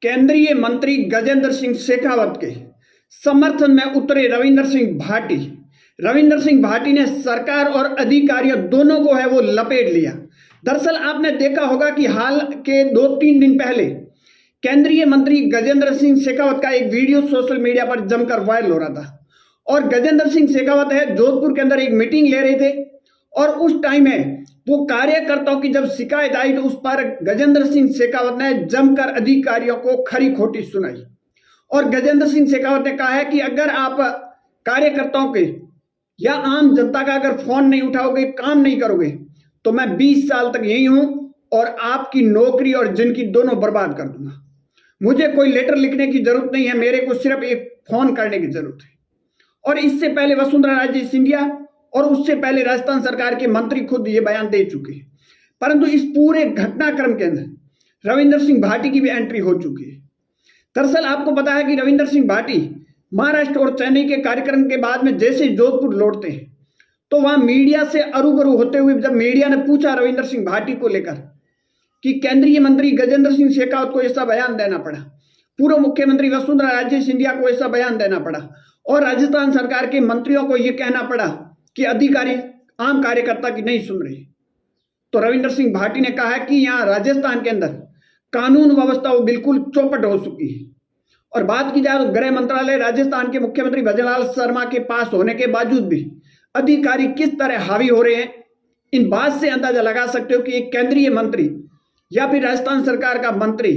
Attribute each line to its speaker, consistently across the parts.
Speaker 1: केंद्रीय मंत्री गजेंद्र सिंह शेखावत के समर्थन में उतरे रविंद्र सिंह भाटी। रविंद्र सिंह भाटी ने सरकार और अधिकारियों दोनों को है वो लपेट लिया। दरअसल आपने देखा होगा कि हाल के 2-3 दिन पहले केंद्रीय मंत्री गजेंद्र सिंह शेखावत का एक वीडियो सोशल मीडिया पर जमकर वायरल हो रहा था और गजेंद्र सिंह शेखावत है जोधपुर के अंदर एक मीटिंग ले रहे थे और उस टाइम में वो कार्यकर्ताओं की जब शिकायत आई तो उस पर गजेंद्र सिंह शेखावत ने जमकर अधिकारियों को खरी खोटी सुनाई और गजेंद्र सिंह शेखावत ने कहा है कि अगर आप कार्यकर्ताओं के या आम जनता का अगर फोन नहीं उठाओगे, काम नहीं करोगे तो मैं 20 साल तक यही हूं और आपकी नौकरी और जिंदगी दोनों बर्बाद कर दूंगा। मुझे कोई लेटर लिखने की जरूरत नहीं है, मेरे को सिर्फ एक फोन करने की जरूरत है। और इससे पहले वसुंधरा राजे सिंधिया और उससे पहले राजस्थान सरकार के मंत्री खुद ये बयान दे चुके हैं, परंतु इस पूरे घटनाक्रम के अंदर रविंद्र सिंह भाटी की भी एंट्री हो चुकी है। दरअसल आपको पता है कि रविंद्र सिंह भाटी महाराष्ट्र और चेन्नई के कार्यक्रम के बाद में जैसे जोधपुर लौटते हैं तो वहां मीडिया से अरूबरू होते हुए जब मीडिया ने पूछा रविंद्र सिंह भाटी को लेकर कि केंद्रीय मंत्री गजेंद्र सिंह शेखावत को ऐसा बयान देना पड़ा, पूर्व मुख्यमंत्री वसुंधरा राजे सिंधिया को ऐसा बयान देना पड़ा और राजस्थान सरकार के मंत्रियों को यह कहना पड़ा कि अधिकारी आम कार्यकर्ता की नहीं सुन रहे, तो रविंद्र सिंह भाटी ने कहा है कि यहां राजस्थान के अंदर कानून व्यवस्था वो बिल्कुल चौपट हो चुकी है। और बात की जाए तो गृह मंत्रालय राजस्थान के मुख्यमंत्री भजनलाल शर्मा के पास होने के बावजूद भी अधिकारी किस तरह हावी हो रहे हैं, इन बात से अंदाजा लगा सकते हो कि एक केंद्रीय मंत्री या फिर राजस्थान सरकार का मंत्री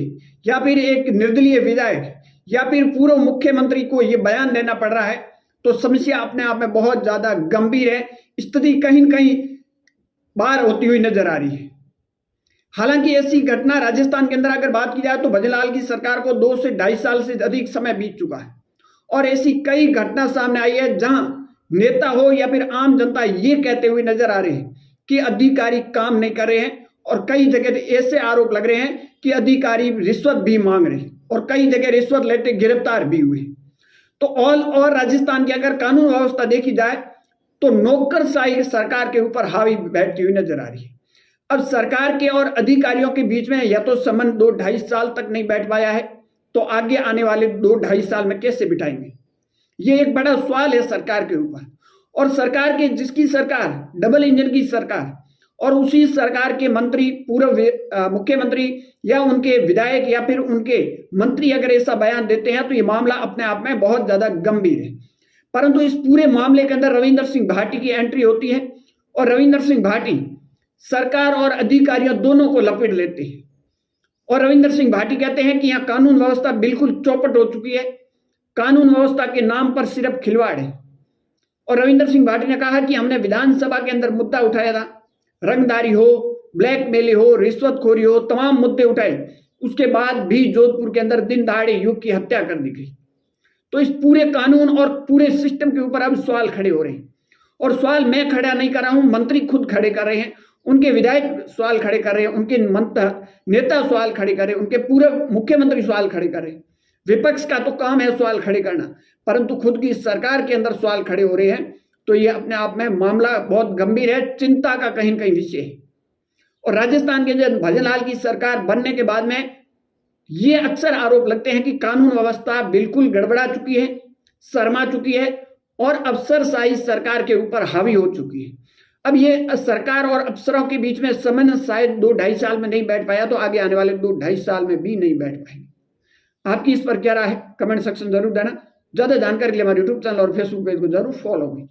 Speaker 1: या फिर एक निर्दलीय विधायक या फिर पूर्व मुख्यमंत्री को यह बयान देना पड़ रहा है तो समस्या अपने आप में बहुत ज्यादा गंभीर है। स्थिति कहीं न कहीं बाहर होती हुई नजर आ रही है। हालांकि ऐसी घटना राजस्थान के अंदर अगर बात की जाए तो भजनलाल की सरकार को 2 से 2.5 साल से अधिक समय बीत चुका है और ऐसी कई घटना सामने आई है जहां नेता हो या फिर आम जनता ये कहते हुए नजर आ रहे हैं कि अधिकारी काम नहीं कर रहे हैं और कई जगह ऐसे आरोप लग रहे हैं कि अधिकारी रिश्वत भी मांग रहे हैं और कई जगह रिश्वत लेते गिरफ्तार भी हुए। तो ऑल और राजस्थान की अगर कानून व्यवस्था देखी जाए तो नौकरशाही सरकार के ऊपर हावी बैठती हुई नजर आ रही है। अब सरकार के और अधिकारियों के बीच में या तो संबंध 2-2.5 साल तक नहीं बैठ पाया है तो आगे आने वाले 2-2.5 साल में कैसे बिठाएंगे, ये एक बड़ा सवाल है सरकार के ऊपर। और सरकार के जिसकी सरकार डबल इंजन की सरकार और उसी सरकार के मंत्री पूर्व मुख्यमंत्री या उनके विधायक या फिर उनके मंत्री अगर ऐसा बयान देते हैं तो ये मामला अपने आप में बहुत ज्यादा गंभीर है। परंतु इस पूरे मामले के अंदर रविंद्र सिंह भाटी की एंट्री होती है और रविंद्र सिंह भाटी सरकार और अधिकारियों दोनों को लपेट लेते हैं और रविंद्र सिंह भाटी कहते हैं कि यहाँ कानून व्यवस्था बिल्कुल चौपट हो चुकी है, कानून व्यवस्था के नाम पर सिर्फ खिलवाड़ है। और रविंद्र सिंह भाटी ने कहा कि हमने विधानसभा के अंदर मुद्दा उठाया था, रंगदारी हो, ब्लैकमेल हो, रिश्वतखोरी हो, तमाम मुद्दे उठाए, उसके बाद भी जोधपुर के अंदर दिन दहाड़े युवक की हत्या कर दी गई। तो इस पूरे कानून और पूरे सिस्टम के ऊपर अब सवाल खड़े हो रहे हैं और सवाल मैं खड़ा नहीं कर रहा हूं, मंत्री खुद खड़े कर रहे हैं, उनके विधायक सवाल खड़े कर रहे हैं, उनके नेता सवाल खड़े कर रहे हैं, उनके पूर्व मुख्यमंत्री सवाल खड़े कर रहे हैं। विपक्ष का तो काम है सवाल खड़े करना, परंतु खुद की सरकार के अंदर सवाल खड़े हो रहे हैं तो ये अपने आप में मामला बहुत गंभीर है, चिंता का कहीं न कहीं विषय है। और राजस्थान के जब भजनलाल की सरकार बनने के बाद में ये अक्सर आरोप लगते हैं कि कानून व्यवस्था बिल्कुल गड़बड़ा चुकी है, शर्मा चुकी है और अफसरशाही सरकार के ऊपर हावी हो चुकी है। अब ये सरकार और अफसरों के बीच में समन्वय शायद 2-2.5 साल में नहीं बैठ पाया तो आगे आने वाले 2-2.5 साल में भी नहीं बैठ पाएंगे। आपकी इस पर क्या राय है, कमेंट सेक्शन जरूर देना। ज्यादा जानकारी के लिए हमारे यूट्यूब चैनल और फेसबुक पेज को जरूर फॉलो कीजिए।